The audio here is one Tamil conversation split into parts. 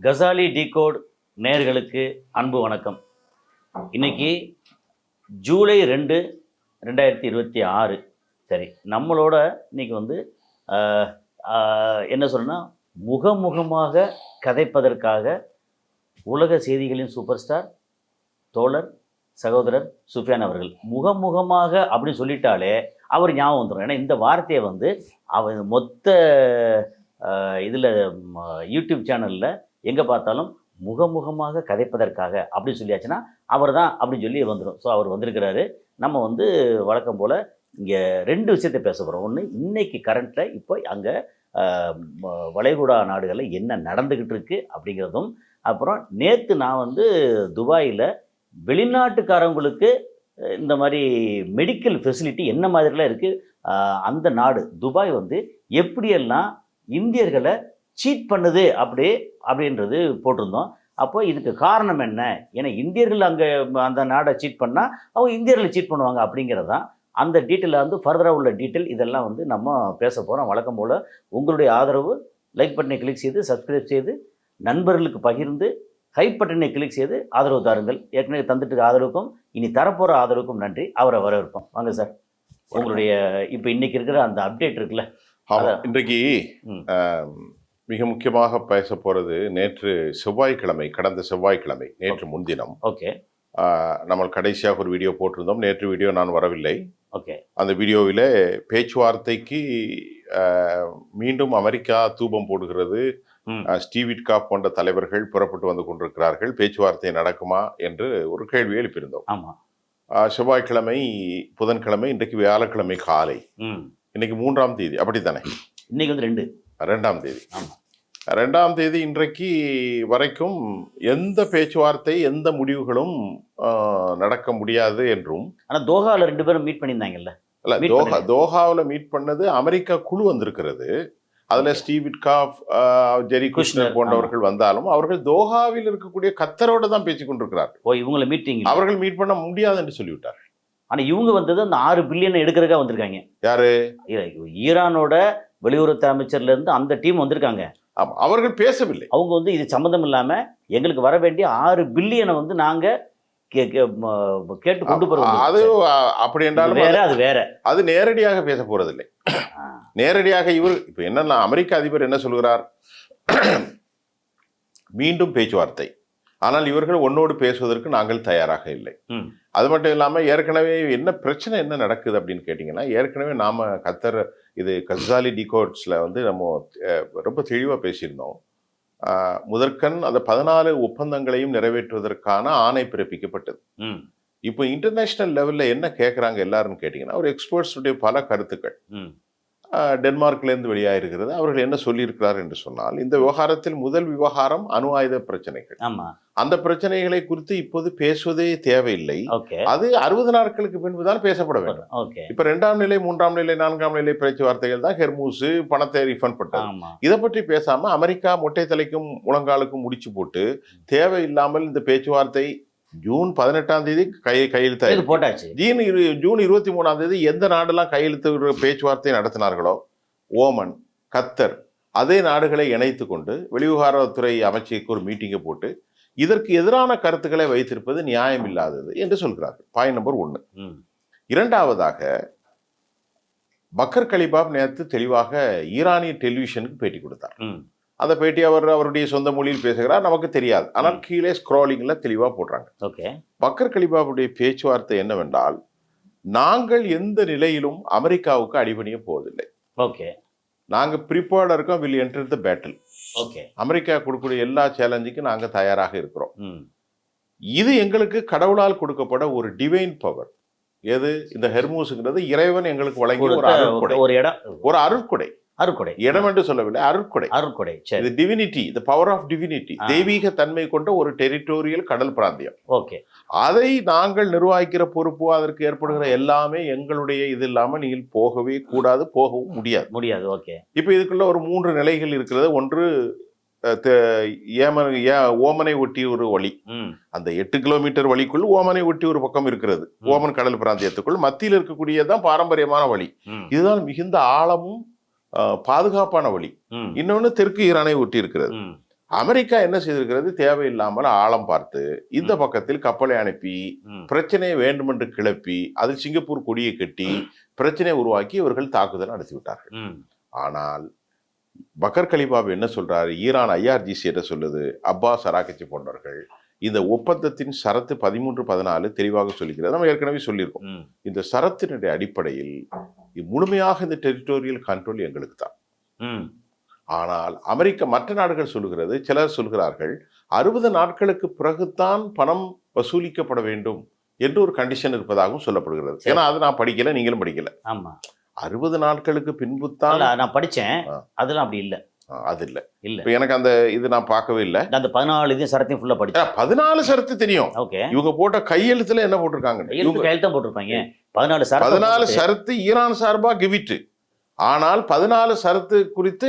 கசாலி டிகோட் நேயர்களுக்கு அன்பு வணக்கம். இன்னைக்கு ஜூலை 2, 2026. சரி, நம்மளோட இன்னைக்கு என்ன சொல்லணும்னா, முகமுகமாக கதைப்பதற்காக உலக செய்திகளின் சூப்பர் ஸ்டார் தோழர் சகோதரர் சுஃபியான் அவர்கள். முகமுகமாக அப்படின்னு சொல்லிட்டாலே அவர் ஞாபகம் வந்துடும். ஏன்னா இந்த வார்த்தையை அவர் மொத்த இதில் யூடியூப் சேனலில் எங்கே பார்த்தாலும் முகமுகமாக கதைப்பதற்காக அப்படின்னு சொல்லியாச்சுன்னா அவர் தான் அப்படின்னு சொல்லி வந்துடும். ஸோ அவர் வந்திருக்கிறாரு. நம்ம வழக்கம் போல் இங்கே 2 விஷயத்தை பேச போகிறோம். ஒன்று, இன்னைக்கு கரண்ட்டில் இப்போ அங்கே வளைகுடா நாடுகளில் என்ன நடந்துக்கிட்டு இருக்கு அப்படிங்கிறதும், அப்புறம் நேற்று நான் துபாயில் வெளிநாட்டுக்காரங்களுக்கு இந்த மாதிரி மெடிக்கல் ஃபெசிலிட்டி என்ன மாதிரிலாம் இருக்குது, அந்த நாடு துபாய் எப்படியெல்லாம் இந்தியர்களை சீட் பண்ணுது அப்படின்றது போட்டிருந்தோம். அப்போ இதுக்கு காரணம் என்ன? ஏன்னா இந்தியர்கள் அங்கே அந்த நாடை சீட் பண்ணால் அவங்க இந்தியர்களை சீட் பண்ணுவாங்க அப்படிங்கிறதான் அந்த டீட்டெயிலில் ஃபர்தராக உள்ள டீட்டெயில். இதெல்லாம் நம்ம பேச போகிறோம். வழக்கம் போல் உங்களுடைய ஆதரவு, லைக் பட்டனை கிளிக் செய்து சப்ஸ்கிரைப் செய்து நண்பர்களுக்கு பகிர்ந்து ஹைப் பட்டனை கிளிக் செய்து ஆதரவு தாருங்கள். ஏற்கனவே தந்துட்டு ஆதரவுக்கும் இனி தரப்போகிற ஆதரவுக்கும் நன்றி. அவரை வரவேற்போம். வாங்க சார், உங்களுடைய இப்போ இன்னைக்கு இருக்கிற அந்த அப்டேட் இருக்குல்ல. இன்றைக்கு மிக முக்கியமாக பேச போகிறது நேற்று செவ்வாய்க்கிழமை, கடந்த செவ்வாய்க்கிழமை, நேற்று முன்தினம். ஓகே, நம்ம கடைசியாக ஒரு வீடியோ போட்டிருந்தோம். நேற்று வீடியோ நான் வரவில்லை. ஓகே, அந்த வீடியோவில் பேச்சுவார்த்தைக்கு மீண்டும் அமெரிக்கா தூபம் போடுகிறது. ஸ்டீவ் விட்காஃப் போன்ற தலைவர்கள் புறப்பட்டு வந்து கொண்டிருக்கிறார்கள். பேச்சுவார்த்தை நடக்குமா என்று ஒரு கேள்வியை எழுப்பியிருந்தோம். ஆமாம். செவ்வாய்க்கிழமை, புதன்கிழமை, இன்றைக்கு வியாழக்கிழமை காலை. இன்னைக்கு 3ஆம் தேதி, அப்படித்தானே? இன்னைக்கு 2ஆம் தேதி. 2ஆம் தேதி இன்றைக்கு வரைக்கும் எந்த பேச்சுவார்த்தை, எந்த முடிவுகளும் நடக்க முடியாது என்றும். ஆனால் தோஹாவில் 2 பேரும் மீட் பண்ணியிருந்தாங்கல்ல. இல்லை, தோஹாவில் மீட் பண்ணது அமெரிக்கா குழு வந்திருக்கிறது. அதில் ஸ்டீவ் விட்காஃப், ஜெரி குஷ்னர் போன்றவர்கள் வந்தாலும் அவர்கள் தோஹாவில் இருக்கக்கூடிய கத்தரோடு தான் பேசிக் கொண்டிருக்கிறார்கள். இவங்களை மீட்டிங் அவர்கள் மீட் பண்ண முடியாது என்று சொல்லிவிட்டார். ஆனால் இவங்க அந்த 6 பில்லியன் எடுக்கிறதுக்காக வந்திருக்காங்க. யாரு? ஈரானோட வெளியுறவு அமைச்சர்லேருந்து அந்த டீம் வந்திருக்காங்க. ஆமாம், அவர்கள் பேசவில்லை. அவங்க இது சம்மந்தம் இல்லாமல் எங்களுக்கு வர வேண்டிய 6 பில்லியனை நாங்கள் கேட்டு கொண்டு போகிறோம். அது அப்படி என்றாலும் வேற, அது வேற. அது நேரடியாக பேச போறதில்லை. நேரடியாக இவர் இப்போ என்னன்னா, அமெரிக்க அதிபர் என்ன சொல்கிறார்? மீண்டும் பேச்சுவார்த்தை, ஆனால் இவர்கள் ஒன்னோடு பேசுவதற்கு நாங்கள் தயாராக இல்லை. அது மட்டும் இல்லாமல் ஏற்கனவே என்ன பிரச்சனை என்ன நடக்குது அப்படின்னு கேட்டிங்கன்னா, ஏற்கனவே நாம் கத்தர் இது கசாலி டிகோட்ஸில் நம்ம ரொம்ப தெளிவாக பேசியிருந்தோம். முதற்கண் அந்த 14 ஒப்பந்தங்களையும் நிறைவேற்றுவதற்கான ஆணை பிறப்பிக்கப்பட்டது. இப்போ இன்டர்நேஷ்னல் லெவலில் என்ன கேட்குறாங்க எல்லாருன்னு கேட்டிங்கன்னா, ஒரு எக்ஸ்பர்ட்ஸுடைய பல கருத்துக்கள் டென்மார்க்லேருந்து வெளியாயிருக்கிறது. அவர்கள் என்ன சொல்லியிருக்கிறார் என்று சொன்னால், இந்த விவகாரத்தில் முதல் விவகாரம் அணு ஆயுத பிரச்சனைகள். அந்த பிரச்சனைகளை குறித்து இப்போது பேசுவதே தேவையில்லை. அது 60 நாட்களுக்கு பின்புதான் பேசப்பட வேண்டும். இப்ப 2ஆம் நிலை, 3ஆம் நிலை, 4ஆம் நிலை பேச்சுவார்த்தைகள் தான். ஹெர்மூஸ் பணத்தை ரீஃபண்ட் பண்ணது. இதை பற்றி பேசாம அமெரிக்கா மொட்டை தலைக்கும் முழங்காலுக்கும் முடிச்சு போட்டு தேவையில்லாமல் இந்த பேச்சுவார்த்தை ஜூன் 18ஆம் தேதி கையெழுத்து போட்டாச்சு. ஜூன் 23ஆம் தேதி எந்த நாடெல்லாம் கையெழுத்து பேச்சுவார்த்தை நடத்தினார்களோ, ஓமன், கத்தர், அதே நாடுகளை இணைத்து கொண்டு வெளிவிவகாரத்துறை அமைச்சருக்கு ஒரு மீட்டிங்கை போட்டு இதற்கு எதிரான கருத்துக்களை வைத்திருப்பது நியாயம் இல்லாதது என்று சொல்கிறார்கள். Point number 1. இரண்டாவதாக, பக்கர் கலிபாப் நேற்று தெளிவாக ஈரானிய டெலிவிஷனுக்கு பேட்டி கொடுத்தார். அந்த பேட்டி அவருடைய சொந்த மொழியில் பேசுகிறார், நமக்கு தெரியாது. ஆனால் கீழே ஸ்க்ரோலிங்ல தெளிவாக போடுறாங்க. பக்கர் கலிபாவுடைய பேச்சுவார்த்தை என்னவென்றால், நாங்கள் எந்த நிலையிலும் அமெரிக்காவுக்கு அடிபணிய போவதில்லை. நாங்கள் ப்ரிப்பேர்டாக இருக்கோம், will enter the battle. America கொடுக்கக்கூடிய எல்லா சேலஞ்சுக்கும் நாங்கள் தயாராக இருக்கிறோம். இது எங்களுக்கு கடவுளால் கொடுக்கப்பட ஒரு டிவைன் பவர். எது? இந்த ஹெர்மூஸ்ங்கிறது இறைவன் எங்களுக்கு வழங்கிய ஒரு அருட்கொடை. ஒரு அருட்கொடை. இடம் என்று சொல்லவில்லை, அருட்கொடை. இது divinity, the power of divinity, தெய்வீக தன்மை கொண்ட ஒரு டெரிட்டோரியல் கடல் பிராந்தியம். அதை நாங்கள் நிர்வகிக்கிற பொறுப்பு, அதற்கு ஏற்படுகிற எல்லாமே எங்களுடைய இது இல்லாமல் நீங்கள் போகவே கூடாது, போகவும் முடியாது. இப்ப இதுக்குள்ள ஒரு 3 நிலைகள் இருக்கிறது. ஒன்று, ஓமனை ஒட்டி ஒரு வழி, அந்த 8 கிலோமீட்டர் வழிக்குள் ஓமனை ஒட்டி ஒரு பக்கம் இருக்கிறது. ஓமன் கடல் பிராந்தியத்துக்குள் மத்தியில் இருக்கக்கூடியதான் பாரம்பரியமான வழி. இதுதான் மிகுந்த ஆழமும் பாதுகாப்பான வழி. இன்னொன்னு தெற்கு ஈரானை ஒட்டி இருக்கிறது. அமெரிக்கா என்ன செய்திருக்கிறது, தேவையில்லாமல் ஆழம் பார்த்து இந்த பக்கத்தில் கப்பலை அனுப்பி பிரச்சனையை வேண்டுமென்று கிளப்பி அதில் சிங்கப்பூர் கொடியை கட்டி பிரச்சனையை உருவாக்கி இவர்கள் தாக்குதல் நடத்திவிட்டார்கள். ஆனால் பக்கர் கலிபாப் என்ன சொல்றாரு, ஈரான் IRGC என்ன சொல்லுது, அப்பாஸ் அராகச்சி போன்றவர்கள் இந்த ஒப்பந்தத்தின் ஷரத்து 13-14 தெளிவாக சொல்லிக்கிறது. நம்ம ஏற்கனவே சொல்லியிருக்கோம். இந்த ஷரத்தினுடைய அடிப்படையில் முழுமையாக இந்த டெரிட்டோரியல் கண்ட்ரோல் எங்களுக்கு தான். ஆனால் அமெரிக்கா மற்ற நாடுகள் சொல்லுகிறது, சிலர் சொல்கிறார்கள் 60 நாட்களுக்கு பிறகுதான் பணம் வசூலிக்கப்பட வேண்டும் என்று ஒரு கண்டிஷன் இருப்பதாகவும் சொல்லப்படுகிறது. ஏன்னா அது நான் படிக்கல, நீங்களும் படிக்கல. ஆமா, 60 நாட்களுக்கு பின்பு தான் நான் படிச்சேன். அதெல்லாம் அப்படி இல்ல, அது இல்ல. இப்ப எனக்கு அந்த இது நான் பார்க்கவே இல்லை. அந்த 14 இதையும் சரத்தையும் ஃபுல்லா படிச்சேன். 14 சரத்து தெரியும். ஓகே, இவங்க போட்ட கையெழுத்துல என்ன போட்டிருக்காங்க, கையெழுத்தான் போட்டிருப்பாங்க. 14 சரத்து ஈரான் சார்பா கிவிட். ஆனால் 14 சரத்து குறித்து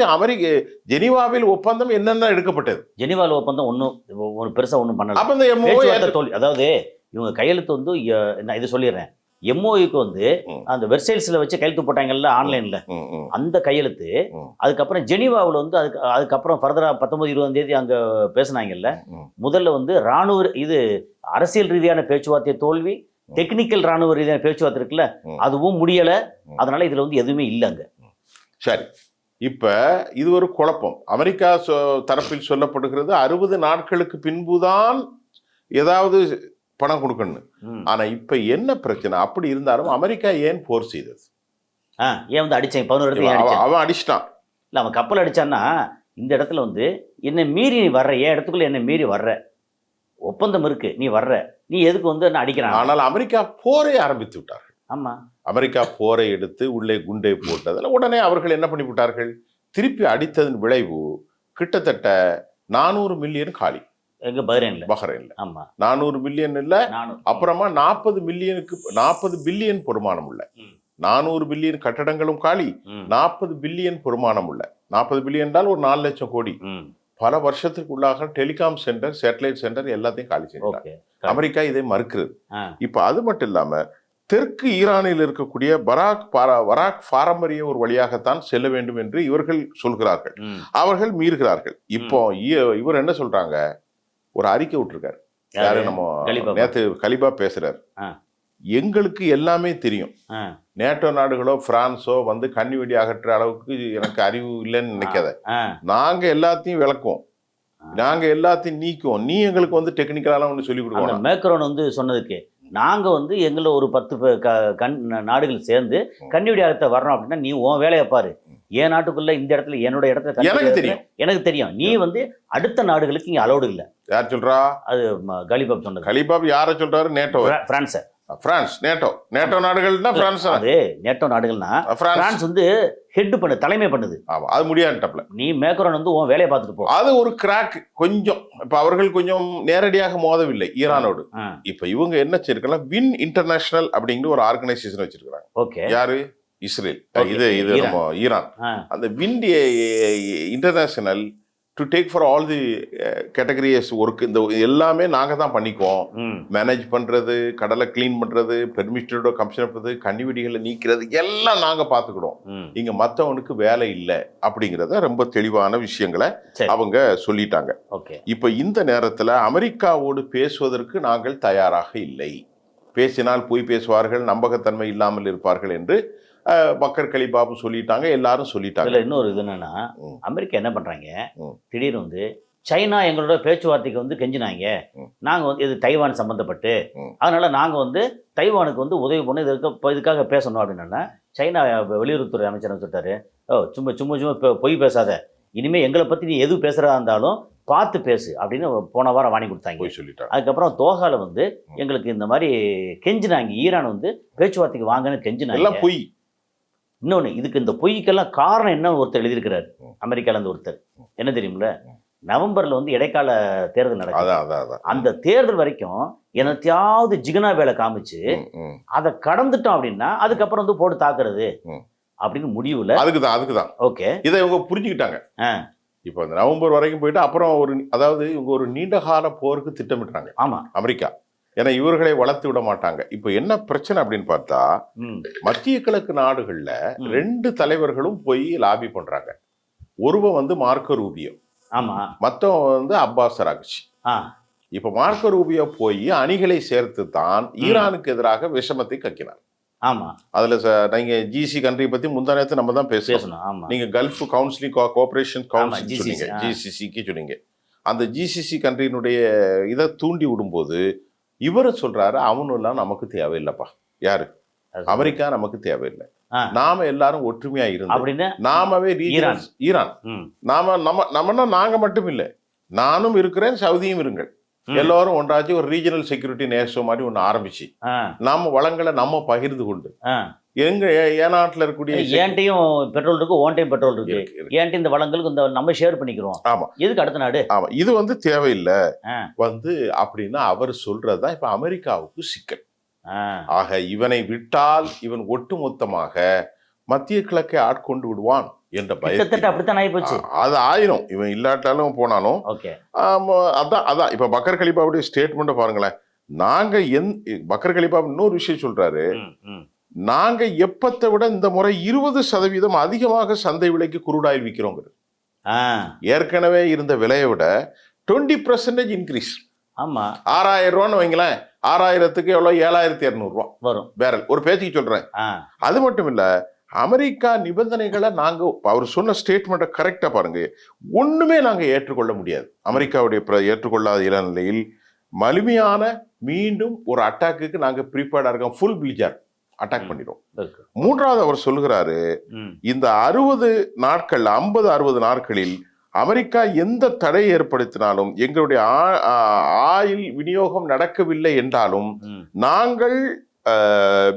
ஜெனீவாவில் ஒப்பந்தம் என்னென்ன எடுக்கப்பட்டது. ஜெனீவாவில் ஒப்பந்தம் ஒன்றும் பெருசா ஒன்றும் பண்ணல. அப்ப இந்த MOU தோல்வி. அதாவது இவங்க கையெழுத்து வந்து நான் இது சொல்லிடுறேன், MOUக்கு வந்து அந்த வெப்சைட்ஸ்ல வச்சு கையெழுத்து போட்டாங்கல்ல ஆன்லைன்ல, அந்த கையெழுத்து. அதுக்கப்புறம் ஜெனீவாவில் வந்து அதுக்கப்புறம் ஃபர்தரா 19-20 தேதி அங்க பேசினாங்கல்ல. முதல்ல வந்து ராணுவ இது அரசியல் ரீதியான பேச்சுவார்த்தை தோல்வி, டெக்னிக்கல் ராணுவ ரீதியான பேச்சுவார்த்தை இருக்குல்ல, அதுவும் முடியல. அதனால இதுல வந்து எதுவுமே இல்லைங்க. சரி, இப்ப இது ஒரு குழப்பம். அமெரிக்கா தரப்பில் சொல்லப்படுகிறது 60 நாட்களுக்கு பின்புதான் ஏதாவது பணம் கொடுக்கணும். ஆனா இப்ப என்ன பிரச்சனை, அப்படி இருந்தாலும் அமெரிக்கா ஏன் போர் செய்தது? ஏன் வந்து அடிச்சேன் 11 அவன் அடிச்சிட்டான். இல்ல, அவன் கப்பல் அடிச்சான்னா இந்த இடத்துல வந்து என்னை மீறி நீ வர்ற, என் இடத்துக்குள்ள என்னை மீறி வர்ற, ஒப்பந்தம் இருக்கு, நீ வர்ற, நீ எதுக்கு வந்து என்ன அடிக்கிறான்? ஆனால் அமெரிக்கா போரை ஆரம்பித்து விட்டார்கள். ஆமா, அமெரிக்கா போரை எடுத்து உள்ளே குண்டை போட்டதில் உடனே அவர்கள் என்ன பண்ணி விட்டார்கள், திருப்பி அடித்ததன் விளைவு கிட்டத்தட்ட 400 மில்லியன் காலி. எங்க பஹ்ரைன்ல. ஆமா, 400 மில்லியன் இல்ல, அப்புறமா 40 பில்லியன் பொறுமானம் உள்ள 400 பில்லியன் கட்டடங்களும் காலி, 40 பில்லியன் பொறுமானம் உள்ள 40 பில்லியன் என்றால் ஒரு 4 லட்சம் கோடி. பல வருஷத்துக்குள்ளாக டெலிகாம் சென்டர், சேட்டலைட் சென்டர் எல்லாத்தையும் காலி செய்தாங்க. அமெரிக்கா இதை மறுக்கிறது. இப்ப அது மட்டும் இல்லாம தெற்கு ஈரானில் இருக்கக்கூடிய வராக் பாரம்பரிய ஒரு வழியாகத்தான் செல்ல வேண்டும் என்று இவர்கள் சொல்கிறார்கள். அவர்கள் மீறுகிறார்கள். இப்போ இவர் என்ன சொல்றாங்க, ஒரு அறிக்கை விட்டுருக்காரு. யாரு, நம்ம நேத்து கலிபா பேசுறாரு. எங்களுக்கு எல்லாமே தெரியும், நேட்டோ நாடுகளோ பிரான்ஸோ வந்து கண்ணி வெடி அகற்ற அளவுக்கு எனக்கு அறிவு இல்லைன்னு நினைக்காத. நாங்க எல்லாத்தையும் விளக்குவோம், நாங்க எல்லாத்தையும் நீக்குவோம், நீ எங்களுக்கு வந்து டெக்னிக்கலான ஒன்று சொல்லி கொடுக்கணும். மேக்ரோன் வந்து சொன்னதுக்கு நாங்க வந்து எங்களை ஒரு 10 நாடுகள் சேர்ந்து கண்ணி வெடி அகற்ற வரணும் அப்படின்னா நீ உன் வேலையை பாரு, என் நாட்டுக்குள்ள இந்த இடத்துல என்னோட இடத்துல எனக்கு தெரியும், நீ வந்து அடுத்த நாடுகளுக்கு இங்க அலோடு இல்ல. யார் சொல்றா? அது கலிபாப் சொன்னது. கலிபாப் யார சொல்றாரு? நேட்டோ, பிரான்ஸ், நேட்டோ நாடுகள்னா பிரான்ஸ். அது நேட்டோ நாடுகள்னா பிரான்ஸ் வந்து ஹெட் பண்ணு, தலைமை பண்ணுது. அது முடியாதுல. நீ மேக்ரோன் வந்து உன் வேலையை பார்த்துட்டு போ. அது ஒரு கிராக் கொஞ்சம். இப்ப அவர்கள் கொஞ்சம் நேரடியாக மோதவில்லை ஈரானோடு. இப்ப இவங்க என்ன வச்சிருக்கலாம், வின் இன்டர்நேஷனல் அப்படிங்கிற ஒரு ஆர்கனைசேஷன் வச்சிருக்காங்க. ஓகே, யாரு? இஸ்ரேல். இது நம்ம ஈரான். அந்த win international to take for all the categories work, இந்த எல்லாமே நாங்க தான் பண்ணிக்குவோம். மேனேஜ் பண்றது, கடலை கிளீன் பண்றது, பெர்மிஷனோட கமிஷன் பண்றது, கன்னிவெடிகளை நீக்கிறது எல்லாம் நாங்க பாத்துக்கிடுவோம். இங்க மத்தவனுக்கு வேலை இல்லை அப்படிங்கறத ரொம்ப தெளிவான விஷயங்களை அவங்க சொல்லிட்டாங்க. இப்ப இந்த நேரத்துல அமெரிக்காவோடு பேசுவதற்கு நாங்கள் தயாராக இல்லை, பேசினால் போய் பேசுவார்கள், நம்பகத்தன்மை இல்லாமல் இருப்பார்கள் என்று பக்கர் கலிபாபு சொல்லிட்டாங்க, எல்லாரும் சொல்லிட்டாங்க. இன்னொரு இது என்னன்னா, அமெரிக்கா என்ன பண்றாங்க, திடீர்னு வந்து சைனா எங்களோட பேச்சுவார்த்தைக்கு வந்து கெஞ்சினாங்க, நாங்க வந்து இது தைவான் சம்பந்தப்பட்டு, அதனால நாங்க வந்து தைவானுக்கு வந்து உதவி பண்ண இதுக்காக பேசணும் அப்படின்னா, சைனா வெளியுறவுத்துறை அமைச்சர் சொல்லிட்டாரு, சும்மா பொய் பேசாத, இனிமே எங்களை பத்தி நீ எது பேசுறதா இருந்தாலும் பார்த்து பேசு அப்படின்னு போன வாரம் வாங்கி கொடுத்தாங்க. சொல்லிட்டாங்க. அதுக்கப்புறம் தோஹால வந்து எங்களுக்கு இந்த மாதிரி கெஞ்சினாங்க, ஈரான் வந்து பேச்சுவார்த்தைக்கு வாங்கன்னு கெஞ்சினாங்க. பொய். இன்னொன்று, இதுக்கு இந்த பொய்க்கெல்லாம் காரணம் என்ன ஒருத்தர் எழுதியிருக்கிறார் அமெரிக்கால இருந்து ஒருத்தர். என்ன தெரியுமில்ல, நவம்பர்ல வந்து இடைக்கால தேர்தல் நடக்குது. அந்த தேர்தல் வரைக்கும் என்னத்தையாவது ஜிகனா வேலை காமிச்சு அதை கடந்துட்டோம் அப்படின்னா அதுக்கப்புறம் வந்து போட்டு தாக்குறது அப்படின்னு முடிவுல. அதுக்குதான் ஓகே, இதை இவங்க புரிஞ்சுக்கிட்டாங்க. இப்போ அந்த நவம்பர் வரைக்கும் போயிட்டு அப்புறம் அதாவது இவங்க ஒரு நீண்ட கால போருக்கு திட்டமிட்டுறாங்க. ஆமா, அமெரிக்கா. ஏன்னா இவர்களை வளர்த்து விட மாட்டாங்க. இப்ப என்ன பிரச்சனை அப்படின்னு பார்த்தா, மத்திய கிழக்கு நாடுகள்ல 2 தலைவர்களும் போய் லாபி பண்றாங்க. ஒருவன் வந்து மார்க்கோ ரூபியோ, ஆமா. மற்றவன் வந்து அப்பாஸ் அராக்சி. ஆ. இப்ப மார்க்கோ ரூபியோ போய் அணிகளை சேர்த்து தான் ஈரானுக்கு எதிராக விஷமத்தை கக்கினார். ஆமா. அதுல நீங்க ஜிசி கண்ட்ரி பத்தி முந்தானத்து நம்ம தான் பேசணும். ஆமா. நீங்க gulf counselling cooperation council GCC, சொன்னீங்க, ஜிசிசிக்கு சொன்னீங்க. அந்த ஜிசிசி கண்ட்ரியினுடைய இதை தூண்டி விடும்போது இவரு சொல்றாரு, அவனும் நமக்கு தேவையில்லைப்பா. யாரு? அமெரிக்கா நமக்கு தேவையில்லை. நாம எல்லாரும் ஒற்றுமையா இருந்தோம். நாமவே ஈரான் நம்மனா நாங்க மட்டும் இல்லை, நானும் இருக்கிறேன், சவுதியும் இருங்கள், எல்லாரும் ஒன்றாச்சு ஒரு ரீஜனல் செக்யூரிட்டி நேசோ மாதிரி ஒண்ணு ஆரம்பிச்சு நாம வளங்களை நம்ம பகிர்ந்து கொண்டு எங்க ஏநாட்டுல இருக்கக்கூடிய ஏன்ட்டையும் பெட்ரோல் இருக்கு, ஓன்டையும் பெட்ரோல் இருக்கு, ஏன்ட்டு இந்த வளங்களுக்கு இந்த நம்ம ஷேர் பண்ணிக்கிறோம். ஆமா. எதுக்கு அடுத்த நாடு? ஆமா, இது வந்து தேவையில்லை வந்து அப்படின்னா அவர் சொல்றதுதான் இப்ப அமெரிக்காவுக்கு சிக்கல். ஆக இவனை விட்டால் இவன் ஒட்டுமொத்தமாக மத்திய கிழக்கை ஆட்கொண்டு விடுவான் என்ற பயத்தை. அப்படித்தான் ஆயிப்போச்சு. அது ஆயிரும் இவன் இல்லாட்டாலும் போனாலும். அதான் இப்ப பக்கர் கலிபாவுடைய ஸ்டேட்மெண்ட்டை பாருங்களேன். நாங்க பக்கர் கலிபா இன்னொரு விஷயம் சொல்றாரு, நாங்க எப்பத்தை விட இந்த முறை 20% அதிகமாக சந்தை விலைக்கு குரூடாயில் விற்கிறோங்கிறது. ஏற்கனவே இருந்த விலையை விட 20% இன்க்ரீஸ். ஆமா. 6000 ரூபான்னு வைங்களேன், 6000க்கு எவ்வளவு? 7200 ரூபா வரும் பேரல். ஒரு பேச்சுக்கு சொல்றேன். அது மட்டும் இல்ல, அமெரிக்கா நிபந்தனைகளை நாங்க அவர் சொன்ன ஸ்டேட்மெண்ட்டை கரெக்டா பாருங்க, ஒண்ணுமே நாங்க ஏற்றுக்கொள்ள முடியாது. அமெரிக்காவுடைய ஏற்றுக்கொள்ளாத இளநிலையில் வலிமையான மீண்டும் ஒரு அட்டாக்கு நாங்க ப்ரிப்பேர்டா இருக்கோம். ஃபுல் பிளிஜர் அட்டாக் பண்ணிடும். மூன்றாவது அவர் சொல்லுகிறாரு, இந்த 60 நாட்கள் 50-60 நாட்களில் அமெரிக்கா எந்த தடை ஏற்படுத்தினாலும் எங்களுடைய ஆயில் விநியோகம் நடக்கவில்லை என்றாலும் நாங்கள்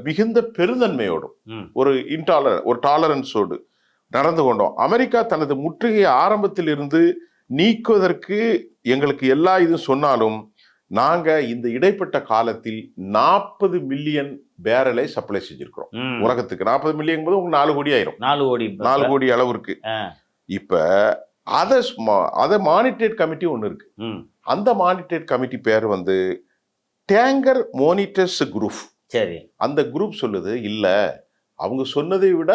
மிகுந்த பெருந்தன்மையோடும் ஒரு டாலரன்ஸோடு நடந்து கொண்டோம். அமெரிக்கா தனது முற்றுகை ஆரம்பத்தில் இருந்து நீக்குவதற்கு எங்களுக்கு எல்லா இதுவும் சொன்னாலும் நாங்க இந்த இடைப்பட்ட காலத்தில் 40 மில்லியன் பேரலை சப்ளை செஞ்சிருக்கிறோம் உலகத்துக்கு. 40 மில்லியன் போது உங்களுக்கு 4 கோடி ஆயிரும். 4 கோடி அளவிற்கு. இப்ப அதை மானிட்டரிங் கமிட்டி ஒண்ணு இருக்கு. அந்த மானிட்டரிங் கமிட்டி பேர் வந்து டேங்கர் மானிட்டர்ஸ் குரூப். சரி. அந்த குரூப் சொல்லுது, இல்ல அவங்க சொன்னதை விட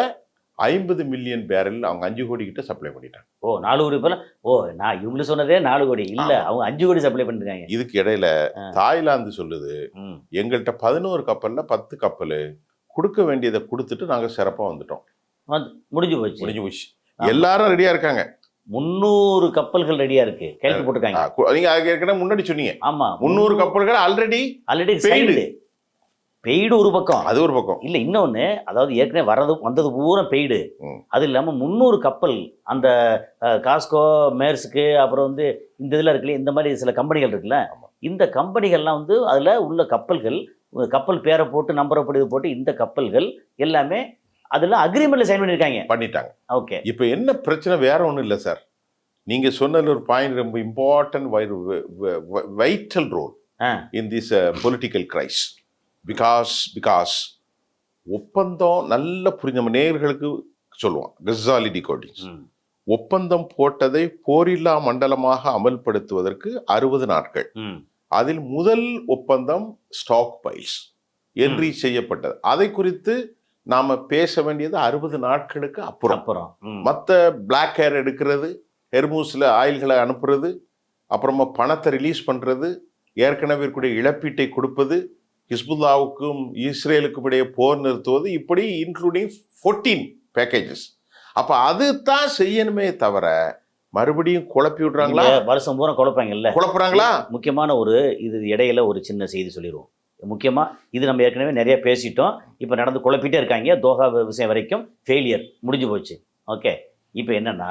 50 மில்லியன் பேரல் அவங்க 5 கோடி கிட்ட சப்ளை பண்ணிட்டாங்க. 4 கோடி பேர். நான் இவங்க சொன்னதே 4 கோடி இல்ல, அவங்க 5 கோடி சப்ளை பண்ணிருக்காங்க. இதுக்கு இடையில தாய்லாந்து சொல்லுது, எங்கள்கிட்ட 11 கப்பல்ல 10 கப்பல் கொடுக்க வேண்டியதை கொடுத்துட்டு நாங்க சிறப்பா வந்துட்டோம். முடிஞ்சு போச்சு. எல்லாரும் ரெடியா இருக்காங்க. 300 கப்பல்கள் ரெடியா இருக்கு, கைது போட்டுருக்காங்க. நீங்க ஏற்கனவே முன்னாடி சொன்னீங்க. ஆமா, 300 கப்பல்கள் ஆல்ரெடி பெய்டு ஒரு பக்கம், அது ஒரு பக்கம் இல்ல. இன்னொன்னு, அதாவது ஏற்கனவே வந்தது பூரா பெய்டு. அது இல்லாம 300 கப்பல் அந்த காஸ்கோ, மேர்ஸ்க்கு, அப்புறம் வந்து இந்த இதுல இருக்குல்ல, இந்த மாதிரி சில கம்பெனிகள் இருக்குல்ல, இந்த கம்பெனிகள்லாம் வந்து அதுல உள்ள கப்பல் பேரை போட்டு நம்பரை போட்டு இந்த கப்பல்கள் எல்லாமே அதுல அக்ரிமெண்ட்ல சைன் பண்ணிட்டாங்க. ஓகே. இப்ப என்ன பிரச்சனை? வேற ஒண்ணும் இல்ல சார், நீங்க சொன்னதுல ஒரு பாயிண்ட் ரொம்ப important, vital role in this political crisis. Because ஒப்பந்தம் நல்ல புரிஞ்ச நம்ம நேயர்களுக்கு சொல்லுவோம். கசாலி டிகோடிங்ஸ் ஒப்பந்தம் போட்டதை போரில்லா மண்டலமாக அமல்படுத்துவதற்கு 60 நாட்கள். அதில் முதல் ஒப்பந்தம் ஸ்டாக் பைல்ஸ் என்ட்ரி செய்யப்பட்டது. அதை குறித்து நாம பேச வேண்டியது 60 நாட்களுக்கு அப்புறம். மற்ற பிளாக் ஏர் எடுக்கிறது, ஹெர்மூஸ்ல ஆயில்களை அனுப்புறது, அப்புறமா பணத்தை ரிலீஸ் பண்றது, ஏற்கனவே இருக்கக்கூடிய இழப்பீட்டை கொடுப்பது, ஹிஸ்புல்லாவுக்கும் இஸ்ரேலுக்கும் இடையே போர் நிறுத்துவது, இப்படி இன்க்ளூடிங் 14 பேக்கேஜஸ். அப்ப அதுதான் செய்யணுமே தவிர மறுபடியும் குழப்பி விடுறாங்களா? வருஷம் பூரா குழப்புறாங்களா? முக்கியமான இது இடையில ஒரு சின்ன செய்தி சொல்லிடுவோம். முக்கியமாக இது நம்ம ஏற்கனவே நிறைய பேசிட்டோம். இப்போ நடந்து குழப்பிட்டே இருக்காங்க. தோஹா விஷயம் வரைக்கும் ஃபெயிலியர் முடிஞ்சு போச்சு. ஓகே. இப்போ என்னன்னா,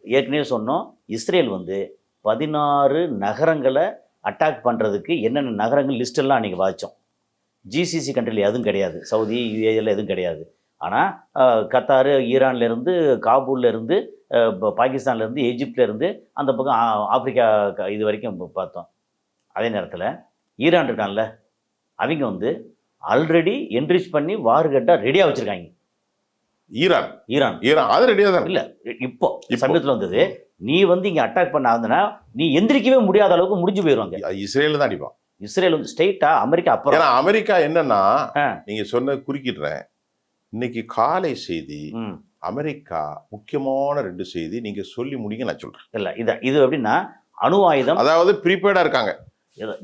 ஏற்கனவே சொன்னோம், இஸ்ரேல் வந்து 16 நகரங்களை அட்டாக் பண்ணுறதுக்கு என்னென்ன நகரங்கள் லிஸ்டெல்லாம் அன்றைக்கி வாதிச்சோம். ஜிசிசி கண்ட்ரியில் எதுவும் கிடையாது, சவுதி யுஏஇல எதுவும் கிடையாது. ஆனால் கத்தாரு, ஈரான்லேருந்து, காபூல்லேருந்து, பாகிஸ்தான்லேருந்து, எஜிப்ட்லேருந்து, அந்த பக்கம் ஆப்பிரிக்கா இது வரைக்கும் பார்த்தோம். அதே நேரத்தில் ஈரான் இருக்கான்ல, அவங்க வந்து ஆல்ரெடி என்ரிச் பண்ணி வார்கட்டா ரெடியாக வச்சுருக்காங்க. ஈரான் அது ரெடியாக தான் இல்லை. இப்போ சமயத்தில் வந்தது, நீ வந்து இங்கே அட்டாக் பண்ண ஆகுதுன்னா நீ எந்திரிக்கவே முடியாத அளவுக்கு முடிஞ்சு போயிடுவாங்க. இஸ்ரேல் தான் அடிப்பான். இஸ்ரேல் வந்து ஸ்டேட்டா, அமெரிக்கா அப்புறம். அமெரிக்கா என்னன்னா, நீங்க சொன்ன குறுக்கிடுறேன், இன்னைக்கு காலை செய்தி அமெரிக்கா முக்கியமான 2 செய்தி நீங்க சொல்லி முடிங்க, நான் சொல்றேன். இல்லை இது எப்படின்னா அணு ஆயுதம், அதாவது ப்ரீபெய்டா இருக்காங்க.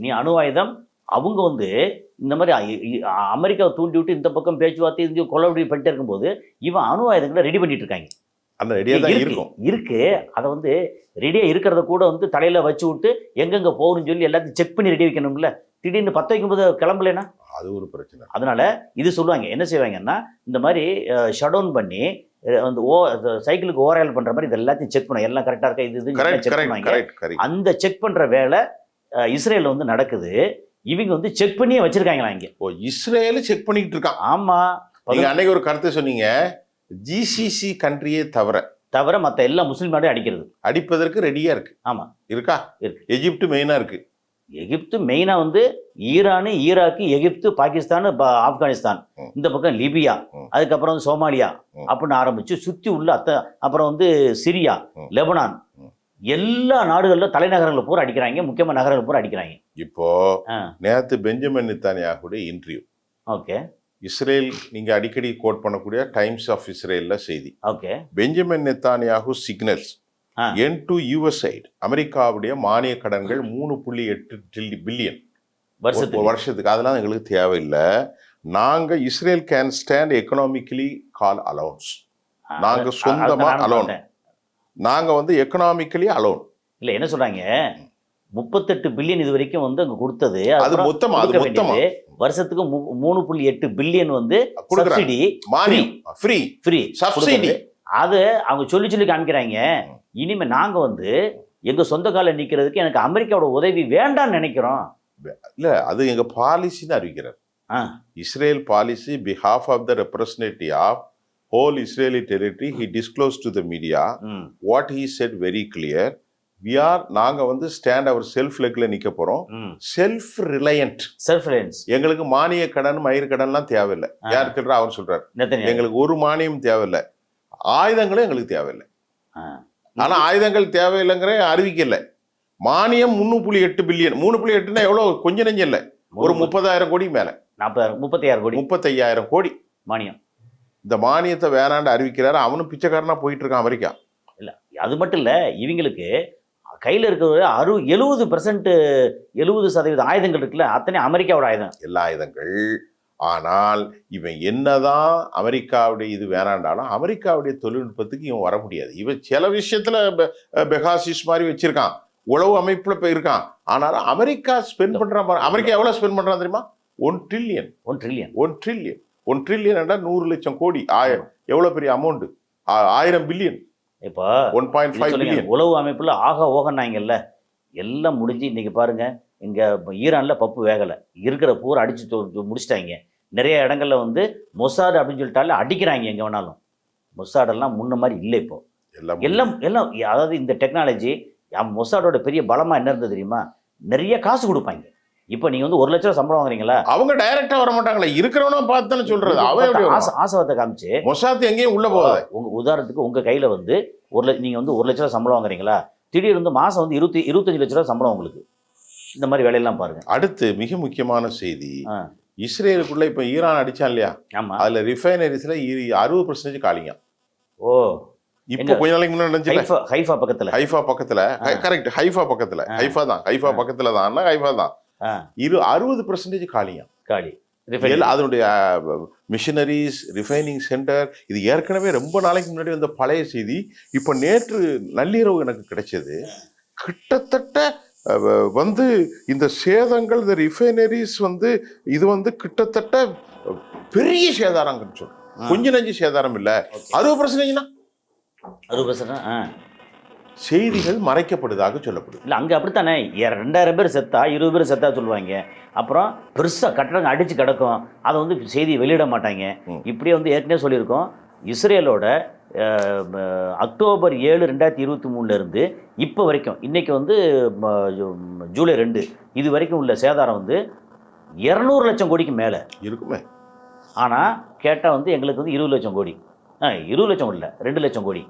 நீ அணு ஆயுதம் அவங்க வந்து இந்த மாதிரி அமெரிக்காவை தூண்டி விட்டு இந்த பக்கம் பேச்சுவார்த்தை இது கொலவடி பண்ணிட்டே இருக்கும்போது இவன் அணு ஆயுதங்களை ரெடி பண்ணிட்டு இருக்காங்க. அந்த ரெடியா தான் இருக்கும் இருக்கு. அதை வந்து ரெடியா இருக்கிறத கூட வந்து தலையில வச்சு விட்டு எங்கெங்க போகணும்னு சொல்லி எல்லாத்தையும் செக் பண்ணி ரெடி வைக்கணும்ல. திடீர்னு 10 வைக்கும்போது கிளம்பலைன்னா அது ஒரு பிரச்சனை. அதனால இது சொல்லுவாங்க, என்ன செய்வாங்கன்னா இந்த மாதிரி ஷட் டவுன் பண்ணி அந்த சைக்கிளுக்கு ஓவரால் பண்ற மாதிரி இது எல்லாத்தையும் செக் பண்ண எல்லாம் கரெக்டா இருக்கா இது செக் பண்ணுவாங்க. அந்த செக் பண்ற வேலை இஸ்ரேல் வந்து நடக்குது. இவங்க வந்து செக் பண்ணியே வச்சிருக்காங்களா இங்க. இஸ்ரேல் செக் பண்ணிட்டு இருக்கான். ஆமா, நீங்க அன்னைக்கு ஒரு கருத்தை சொன்னீங்க, ஜிசிசி கண்ட்ரியே தவிர மத்த எல்லா முஸ்லீம் நாடும் அடிப்பதற்கு ரெடியா இருக்கு. ஆமா இருக்கா? இருக்கு. எகிப்து மெயினா இருக்கு. எகிப்து மெயினா வந்து ஈரானு, ஈராக்கு, எகிப்து, பாகிஸ்தான், ஆப்கானிஸ்தான், இந்த பக்கம் லிபியா, அதுக்கப்புறம் வந்து சோமாலியா அப்படின்னு ஆரம்பிச்சு சுத்தி உள்ள அப்புறம் வந்து சிரியா, லெபனான், எல்லா நாடுகள்ல தலைநகரங்களை பூரா அடிக்கிறாங்க. முக்கியமான நகரங்கள் பூரா அடிக்கிறாங்க. இப்போ நேத்து பெஞ்சமின் நெத்தன்யாஹுடைய இன்டர்வியூ. ஓகே. இஸ்ரேல் நீங்க அடிக்கடி கோட் பண்ணக்கூடிய டைம்ஸ் ஆஃப் இஸ்ரேல்ல செய்தி. Okay. Benjamin Netanyahu signals N to US side அமெரிக்காவுடைய மானிய கடன்கள் 3.8 பில்லியன் வருஷத்துக்கு. அதெல்லாம் எங்களுக்கு தேவையில்லை. நாங்க இஸ்ரேல் கேன் ஸ்டாண்ட் எக்கனாமிக்கலி கால் அலோன்ஸ். நாங்க சொந்தமா அலோன். நாங்க வந்து எக்கனாமிக்கலி அலோன். இல்ல என்ன சொல்றாங்க, 38 பில்லியன் இது வரைக்கும் வந்து அங்க கொடுத்தது. அது மொத்தமா வருஷத்துக்கு 3.8 பில்லியன் வந்து சப்சிடி, ஃப்ரீ சப்சிடி. அது அவங்க சொல்லி காமிக்கிறாங்க. இனிமே நாங்க வந்து எங்க சொந்த கால நிக்கிறதுக்கு எனக்கு அமெரிக்காவோட உதவி வேண்டாம்னு நினைக்கிறோம். இல்ல, அது எங்க பாலிசின்னு அறிவிக்கிறார். Israel policy behalf of the representative of whole Israeli territory, he disclosed to the media what he said very clear. நாங்க வந்து ஸ்டாண்ட் அவர் செல்ஃப் லெக்ல நிக்க போறோம். Self reliant. எங்களுக்கு மானிய கடன் மயிர் கடன்லாம் தேவையில்லை. யார் சொல்றா? அவர் சொல்றாரு எங்களுக்கு ஒரு மானியம் தேவையில்லை, ஆயுதங்களும் எங்களுக்கு தேவையில்லை. ஆனா ஆயுதங்கள் தேவையில்லைங்கிற அறிவிக்கல. மானியம் 3.8 பில்லியன். 3.8னா எவ்வளவு? கொஞ்சம் நெஞ்சம் இல்லை, ஒரு 30,000 கோடி மேல. 35,000 கோடி மானியம். இந்த மானியத்தை வேணாண்டு அறிவிக்கிறாரு. அவனும் பிச்சைக்காரனா போயிட்டு இருக்கான் அமெரிக்கா. இல்ல அது மட்டும் இல்ல, இவங்களுக்கு கையில் இருக்கிற 70% ஆயுதங்கள் இருக்குல்ல, அத்தனை அமெரிக்காவோட ஆயுதம். எல்லா ஆயுதங்கள். ஆனால் இவன் என்னதான் அமெரிக்காவுடைய இது வேணாண்டாலும் அமெரிக்காவுடைய தொழில்நுட்பத்துக்கு இவன் வர முடியாது. இவன் சில விஷயத்துல பெகாசிஸ் மாதிரி வச்சிருக்கான், உளவு அமைப்புல இருக்கான். ஆனாலும் அமெரிக்கா ஸ்பெண்ட் பண்றான். அமெரிக்கா எவ்வளவு ஸ்பெண்ட் பண்றான் தெரியுமா? 1 ட்ரில்லியன். 1 ட்ரில்லியன் 100 லட்சம் கோடி. எவ்வளவு பெரிய அமௌண்ட்? 1000 பில்லியன். இப்போ 1.5 பில்லியன். உளவு அமைப்புல ஓகனாங்கல்ல, எல்லாம் முடிஞ்சு இன்னைக்கு பாருங்க, இங்க ஈரான்ல பப்பு வேகலை, இருக்கிற பூரா அடிச்சு முடிச்சிட்டாங்க. நிறைய இடங்கள்ல வந்து மொசாட் அப்படின்னு சொல்லிட்டாலே அடிக்கிறாங்க எங்க வேணாலும். மொசாடெல்லாம் முன்ன மாதிரி இல்லை இப்போ. எல்லாம் அதாவது இந்த டெக்னாலஜி. மொசாடோட பெரிய பலமா என்ன இருந்தது தெரியுமா? நிறைய காசு கொடுப்பாங்க. இப்போ நீங்க வந்து 1 லட்ச ரூபா சம்பளம் வாங்குறீங்களா? அவங்க டைரக்டா வர மாட்டாங்களா? இருக்கிறவனும் பார்த்து சொல்றது. ஆசைவாதத்தை காமிச்சு மொசாத் எங்கேயும் உள்ள போகாது. உங்க உதாரணத்துக்கு உங்க கையில வந்து நீங்க வந்து 1 லட்ச ரூபா சம்பளம் வாங்குறீங்களா? திடீர்னு வந்து மாசம் வந்து 25 லட்ச ரூபா சம்பளம் உங்களுக்கு. இந்த மாதிரி வேலையெல்லாம் பாருங்க. அடுத்து மிக முக்கியமான செய்தி, இஸ்ரேலுக்குள்ள இப்ப ஈரான் அடிச்சான் இல்லையா? அதுல ரிஃபைனரிஸ்ல 60% காலிங்க. ஓ, இப்போ கொஞ்ச நாளைக்கு முன்னாடி ஹைஃபா பக்கத்துல கரெக்ட். ஹைஃபா பக்கத்துல தான் 60% காலியா. அதனுடைய மிஷினரிஸ், ரிஃபைனிங் சென்டர். இது ஏற்கனவே ரொம்ப நாளைக்கு முன்னாடி வந்த பழைய செய்தி. இப்ப நேற்று நள்ளிரவு எனக்கு கிடைச்சது. கிட்டத்தட்ட வந்து இந்த சேதங்கள், இந்த ரிஃபைனரிஸ் வந்து இது வந்து கிட்டத்தட்ட பெரிய சேதாரம். கொஞ்சம் நஞ்சு சேதாரம் இல்ல. 60%. செய்திகள் மறைக்கப்படுதாக சொல்லப்படுது. இல்லை அங்கே அப்படித்தானே, 2000 பேர் செத்தா 20 பேர் செத்தா சொல்லுவாங்க. அப்புறம் பெருசாக கட்டடங்க அடித்து கிடக்கும், அதை வந்து செய்தி வெளியிட மாட்டாங்க. இப்படியே வந்து ஏற்கனவே சொல்லியிருக்கோம், இஸ்ரேலோட அக்டோபர் 7, 2023 இப்போ வரைக்கும், இன்னைக்கு வந்து ஜூலை 2 இது வரைக்கும் உள்ள சேதாரம் வந்து 200 லட்சம் கோடிக்கு மேலே இருக்குமே. ஆனால் கேட்டால் வந்து எங்களுக்கு வந்து 20 லட்சம் கோடி. 20 லட்சம் இல்லை, 2 லட்சம் கோடி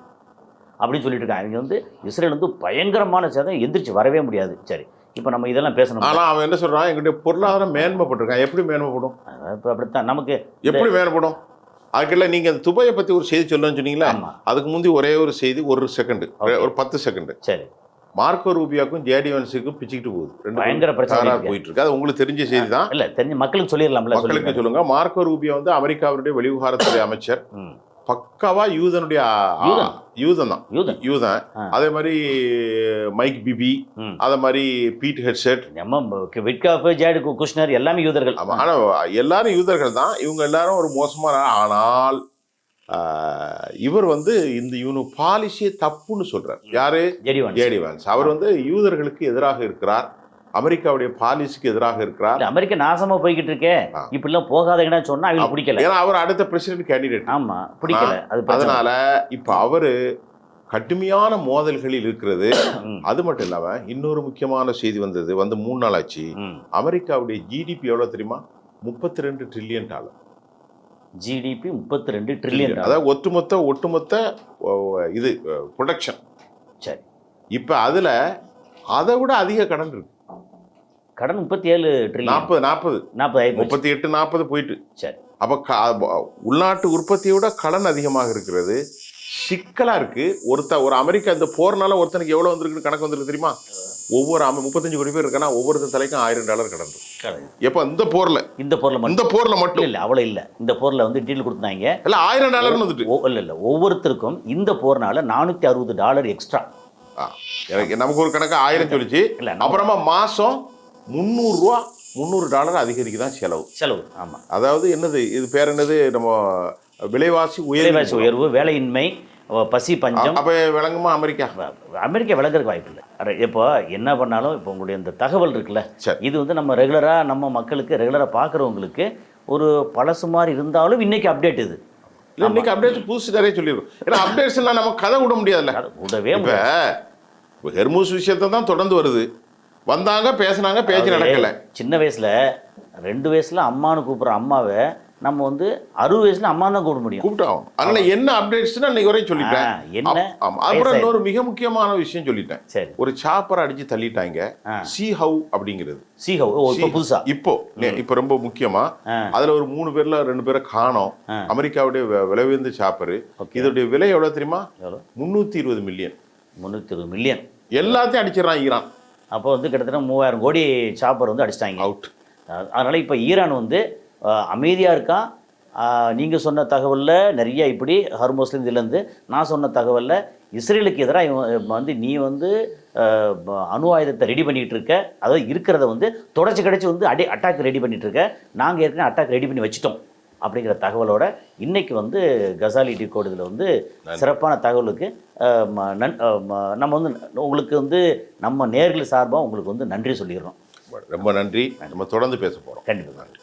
அப்படின்னு சொல்லிட்டு இருக்காங்க. இவங்க வந்து இஸ்ரேல் வந்து பயங்கரமான சேதம், எந்திரிச்சு வரவே முடியாது. சரி, இப்போ நம்ம இதெல்லாம் பேசணும். ஆனால் அவன் என்ன சொல்கிறான், எங்களுடைய பொருளாதாரம் மேன்மைப்பட்டிருக்கான். எப்படி மேன்மைப்படும்? இப்போ அப்படித்தான் நமக்கு எப்படி மேன்மைப்படும்? அதுக்கெல்லாம் நீங்க அந்த துபாயை பத்தி ஒரு செய்தி சொல்லணும்னு சொன்னீங்களா? ஆமா. அதுக்கு முந்தி ஒரே ஒரு செய்தி, ஒரு செகண்ட், Okay. ஒரு 10 செகண்ட். சரி. மார்க்கோ ரூபியாக்கும் ஜேடி வான்ஸுக்கும் பிச்சுக்கிட்டு போகுது. பயங்கர பிரச்சனை இருக்கு. போயிட்டு இருக்கு. அது உங்களுக்கு தெரிஞ்ச செய்தி தான். இல்ல தெரிஞ்ச மக்களுக்கு சொல்லிடலாம்ல. மக்களுக்கு சொல்லுங்க. மார்க்கோ ரூபியோ வந்து அமெரிக்காவுடைய வெளிவிவகாரத்துறை அமைச்சர். பக்காவா யூதனுடைய யூதன் தான். யூதன். அதே மாதிரி மைக் பிபி, அதே மாதிரி Pete Hegseth, Witkoff, Jared Kushner எல்லாமே யூதர்கள். ஆனா எல்லாரும் யூதர்கள் தான். இவங்க எல்லாரும் ஒரு மோசமான, ஆனால் இவர் வந்து இந்த பாலிசியை தப்புன்னு சொல்றார். யாரு? ஜேடி வான்ஸ். அவர் வந்து யூதர்களுக்கு எதிராக இருக்கிறார், அமெரிக்காவுடைய பாலிசிக்கு எதிராக இருக்கிறார். அமெரிக்கா நாசமா போய்கிட்டு இருக்கே, இப்படிலாம் போகாதீங்கன்னா சொன்னா அவங்களுக்கு பிடிக்கல. ஏன்னா அவர் அடுத்த பிரசிடென்ட் கேண்டிடேட். ஆமா, பிடிக்கல. அதனால இப்ப அவரு கடுமையான மோதல்களில் இருக்கிறது. அது மட்டும் இல்லாம இன்னொரு முக்கியமான செய்தி வந்தது, 3 நாள் ஆச்சு. அமெரிக்காவுடைய ஜிடிபி எவ்வளவு தெரியுமா? $32 ட்ரில்லியன். GDP 32 trillion. அதாவது ஒட்டுமொத்த இது ப்ரொடக்ஷன். சரி. இப்ப அதுல அதை விட அதிக கடன் இருக்கு. கடன் 37 ட்ரில்லியன். 38 40 போயிட்டு. சரி. அப்ப உள்நாட்டு உற்பத்தியை விட கடன் அதிகமாக இருக்கிறது. சிக்கலா இருக்கு. ஒரு அமெரிக்கா இந்த போர்னால ஒருத்தனுக்கு எவ்வளவு வந்திருக்கு கணக்கு வந்திருக்கு தெரியுமா? ஒவ்வொரு 35 கோடி பேர் இருக்கா, ஒவ்வொருத்தர் தலைக்கும் $1000 கடன் இருக்கு. எப்ப இந்த போர்ல மட்டும் இல்ல, அவ்வளவு இல்ல. இந்த போர்ல வந்து டீல் கொடுத்தாங்க. இல்ல $1000 வந்துட்டு. இல்ல ஒவ்வொருத்தருக்கும் இந்த போர்னால $460 எக்ஸ்ட்ரா. நமக்கு ஒரு கணக்கு 1000 சொல்லிச்சு. அப்புறமா மாசம் $300 அதிகரிக்குதான் செலவு. ஆமா. அதாவது என்னது இது பேர் என்னது, நம்ம விலைவாசி உயர்வு, வேலையின்மை, பசி, பஞ்சம். அப்ப விளங்குமா அமெரிக்கா விளங்குறதுக்கு வாய்ப்பு இல்லை. இப்போ என்ன பண்ணாலும் இப்போ உங்களுடைய இந்த தகவல் இருக்குல்ல, இது வந்து நம்ம ரெகுலரா நம்ம மக்களுக்கு ரெகுலரா பாக்குறவங்களுக்கு ஒரு பழசு மாதிரி இருந்தாலும் இன்னைக்கு அப்டேட். இது இன்னைக்கு அப்டேட்ஸ் புதுசு நிறைய சொல்லிடும். ஏன்னா அப்டேட்ஸ்லாம் நம்ம கதை விட முடியாதுல்ல. விடவே இப்போ ஹெர்மூஸ் விஷயத்தை தான் தொடர்ந்து வருது. வந்தாங்க, பேசினாங்க, பேச்சு நடக்கல. சின்ன வயசுல 2 வயசுல அம்மானு கூப்பிடுற அம்மாவை நம்ம வந்து 60 வயசுல அம்மா தான் கூப்பிட முடியும். கூப்பிட்டோம். அதனால என்ன அப்டேட்ஸ்னா இன்னைக்கு வரையும் சொல்லிட்டேன். என்ன அப்புறம் இன்னொரு மிக முக்கியமான விஷயம் சொல்லிட்டேன். ஒரு சாப்பரை அடிச்சு தள்ளிட்டாங்க. சி ஹவ் அப்படிங்கிறது. புதுசா இப்போ ரொம்ப முக்கியமா அதுல ஒரு 3 பேர்ல 2 பேரை காணோம். அமெரிக்காவுடைய விலை உயர்ந்த சாப்பரு. இதோடைய விலை எவ்வளவு தெரியுமா? 320 மில்லியன். 320 மில்லியன். எல்லாத்தையும் அடிச்சிடறான் ஈரான். அப்போ வந்து கிட்டத்தட்ட 3000 கோடி சாப்பர் வந்து அடிச்சிட்டாங்க. அவுட். அதனால இப்போ ஈரான் வந்து அமைதியாக இருக்கான். நீங்கள் சொன்ன தகவலில் நிறைய இப்படி ஹர்மோஸ்லேருந்து இதுலேருந்து நான் சொன்ன தகவலில் இஸ்ரேலுக்கு எதிராக வந்து நீ வந்து அணு ஆயுதத்தை ரெடி பண்ணிகிட்டு இருக்க, அதாவது இருக்கிறத வந்து தொடர்ச்சி வந்து அட்டாக் ரெடி பண்ணிகிட்டு இருக்க, நாங்கள் ஏற்கனவே அட்டாக் ரெடி பண்ணி வச்சிட்டோம் அப்படிங்கிற தகவலோட இன்னைக்கு வந்து கசாலி டிகோட் இதில் வந்து சிறப்பான தகவலுக்கு நம்ம வந்து உங்களுக்கு வந்து நம்ம நேர்கள் சார்பாக உங்களுக்கு வந்து நன்றி சொல்லிடுறோம். ரொம்ப நன்றி. நம்ம தொடர்ந்து பேச போகிறோம். கண்டிப்பாக.